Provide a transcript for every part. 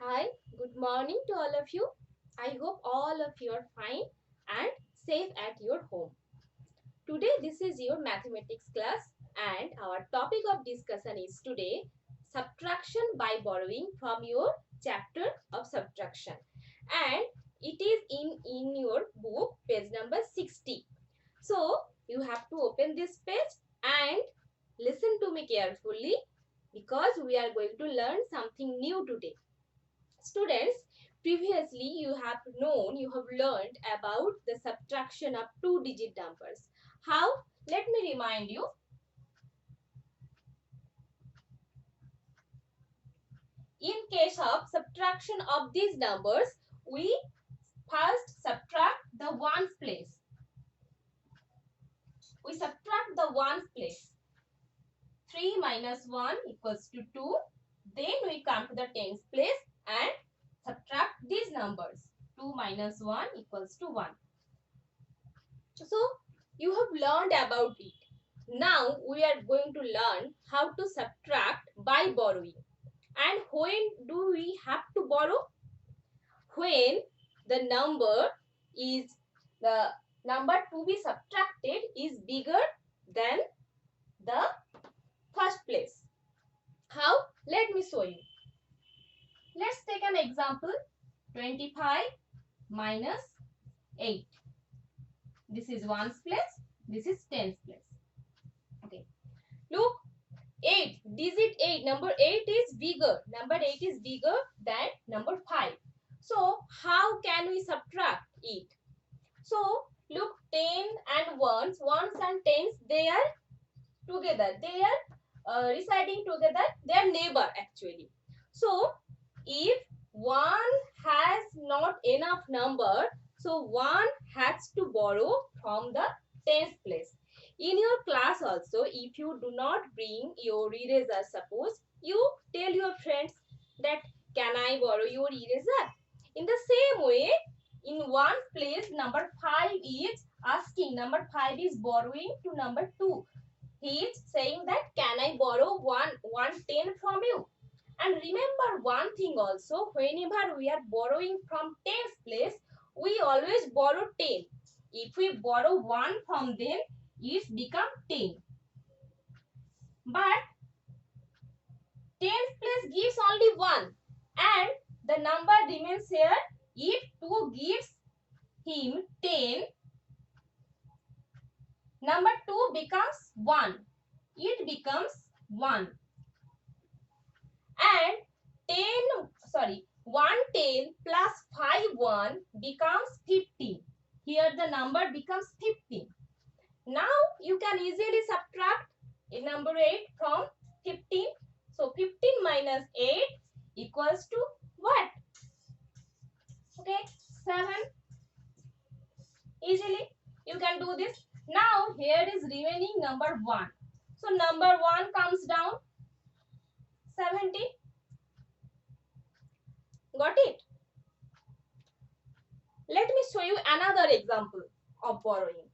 Hi, good morning to all of you. I hope all of you are fine and safe at your home. Today, this is your mathematics class, and our topic of discussion is today subtraction by borrowing from your chapter of subtraction. And it is in your book, page number 60. So, you have to open this page and listen to me carefully because we are going to learn something new today. Students, previously you have learned about the subtraction of two-digit numbers. How? Let me remind you. In case of subtraction of these numbers, we first subtract the ones place. We subtract the ones place. 3 minus 1 equals to 2. Then we come to the tens place and subtract these numbers. 2 minus 1 equals to 1. So, you have learned about it. Now, we are going to learn how to subtract by borrowing. And when do we have to borrow? When the number to be subtracted is bigger than the first place. How? Let me show you. Let's take an example. 25 minus 8. This is ones place. This is tens place. Okay. Look, 8, digit 8, number 8 is bigger. Number 8 is bigger than number 5. So, how can we subtract it? So, look, 10 and ones and tens, they are together. They are residing together. They are neighbor actually. So, if one has not enough number, so one has to borrow from the tens place. In your class also, if you do not bring your eraser, suppose you tell your friends that can I borrow your eraser? In the same way, in one place, number 5 is asking, number 5 is borrowing to number 2. He is saying that can I borrow 110 from you? And remember one thing also, whenever we are borrowing from tens place, we always borrow 10. If we borrow 1 from them, it become 10. But tens place gives only 1 and the number remains here. If 2 gives him 10, number 2 becomes 1. It becomes 1. And 110 plus 5 1 becomes 15. Here the number becomes 15. Now you can easily subtract number 8 from 15. So 15 minus 8 equals to what? Okay, 7. Easily you can do this. Now here is remaining number 1. So number 1 comes down 70. Got it? Let me show you another example of borrowing.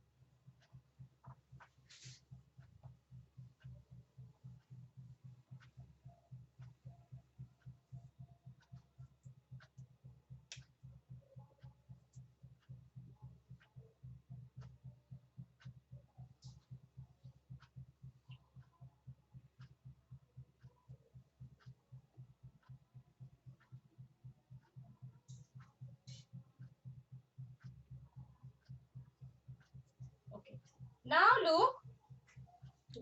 Okay. Now look,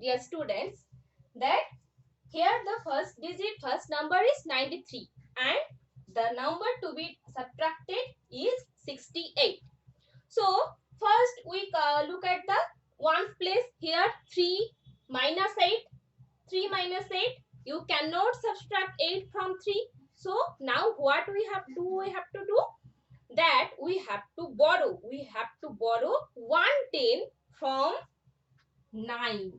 dear students, that here the first number is 93 and the number to be subtracted is 68. So first we look at the ones place. Here 3 minus 8. 3 minus 8. You cannot subtract 8 from 3. So now what we have to do? We have to do that we have to borrow. We have to borrow 110 from 9.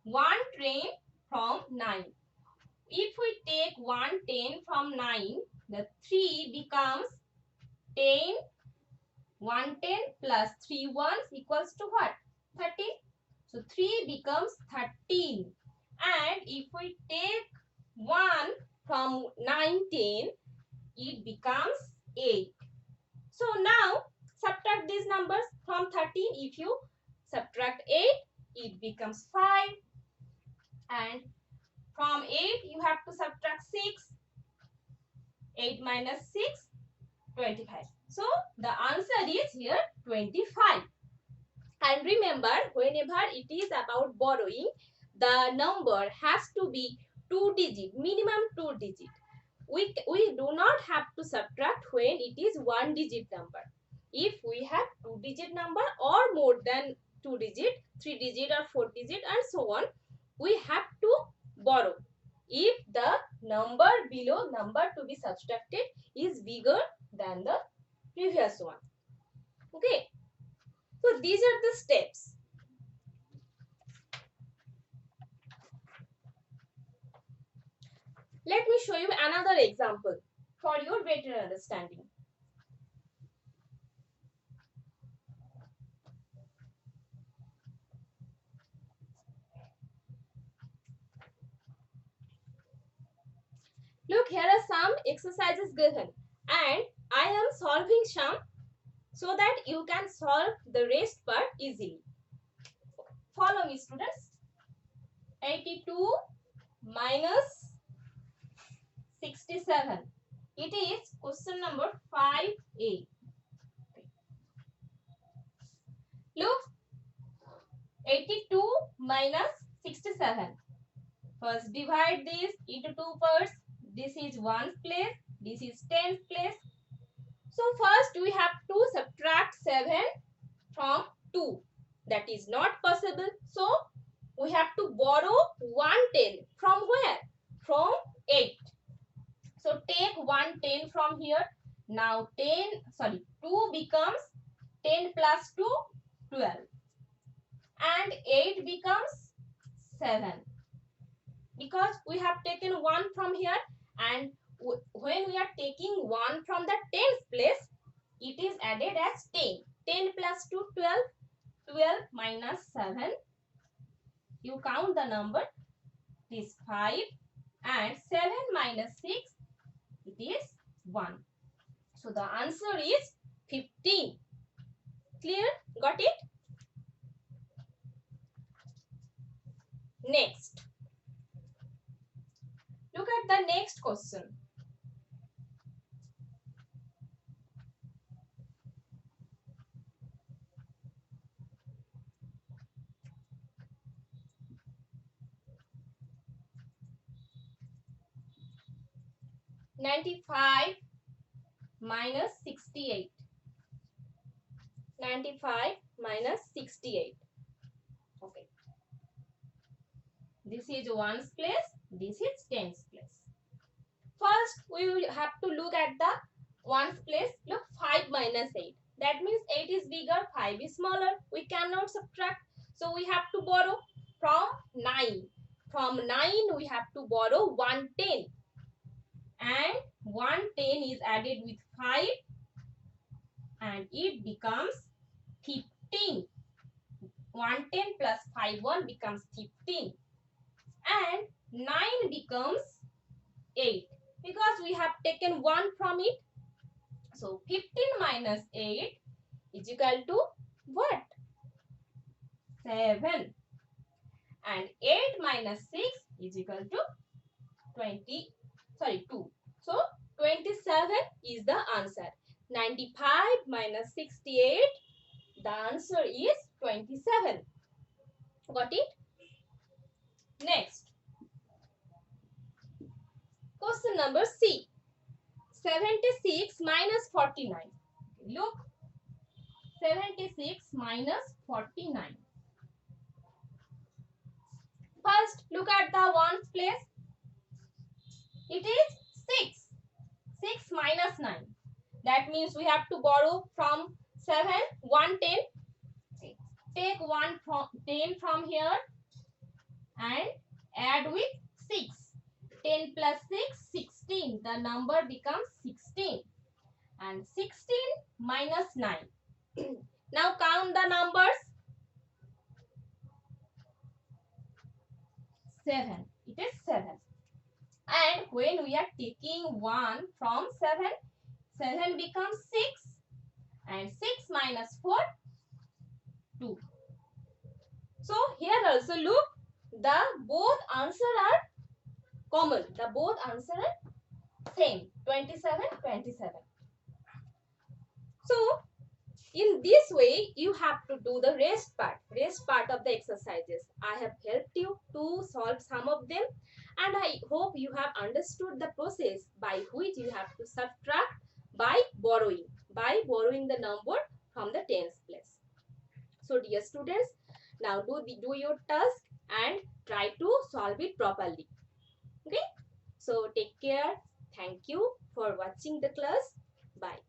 110 from 9. If we take 110 from 9, the 3 becomes 10. 110 plus 3 ones equals to what? 13. So 3 becomes 13. And if we take 1 from 19, it becomes 8. So now subtract these numbers from 13. If you subtract 8, it becomes 5. And from 8, you have to subtract 6. 8 minus 6, 25. So the answer is here 25. And remember, whenever it is about borrowing, the number has to be 2-digit, minimum 2-digit. We do not have to subtract when it is 1-digit number. If we have 2-digit number or more than 2-digit, 3-digit or 4-digit and so on, we have to borrow if the number below number to be subtracted is bigger than the previous one. Okay. So these are the steps. Let me show you another example for your better understanding. Look, here are some exercises given and I am solving some so that you can solve the rest part easily. Follow me, students. 82 minus 67. It is question number 5A. Look, 82 minus 67. First divide this into two parts. This is 1's place, this is 10's place. So first we have to subtract 7 from 2. That is not possible. So we have to borrow 110 from where? From 8. So take 110 from here. Now 2 becomes 10 plus 2, 12. And 8 becomes 7. Because we have taken 1 from here, and when we are taking 1 from the 10th place, it is added as 10. 10 plus 2, 12. 12 minus 7. You count the number. It is 5. And 7 minus 6. It is 1. So the answer is 15. Clear? Got it? Next. Look at the next question. (95) minus 68. 95 minus 68. Okay. This is 1's place. This is 10's place. First, we will have to look at the 1's place. Look, 5 minus 8. That means 8 is bigger, 5 is smaller. We cannot subtract. So we have to borrow from 9. From 9, we have to borrow 110. And 110 is added with 5. And it becomes 15. 110 plus 5, 1 becomes 15. And 9 becomes 8. Because we have taken 1 from it. So 15 minus 8 is equal to what? 7. And 8 minus 6 is equal to 2. So 27 is the answer. 95 minus 68, the answer is 27. Got it? Next. Question number C. 76 minus 49. Look. 76 minus 49. First, look at the 1's place. It is 6. 6 minus 9. That means we have to borrow from 7, 110. Take 10 from here and add with 6. 10 plus 6, 16. The number becomes 16. And 16 minus 9. Now count the numbers. 7. It is 7. And when we are taking 1 from 7, 7 becomes 6 and 6 minus 4, 2. So here also look, the both answer are common. The both answer are same, 27, 27. So in this way, you have to do the rest part of the exercises. I have helped you to solve some of them, and I hope you have understood the process by which you have to subtract by borrowing the number from the tens place. So dear students, now do your task and try to solve it properly. Okay? So take care. Thank you for watching the class. Bye.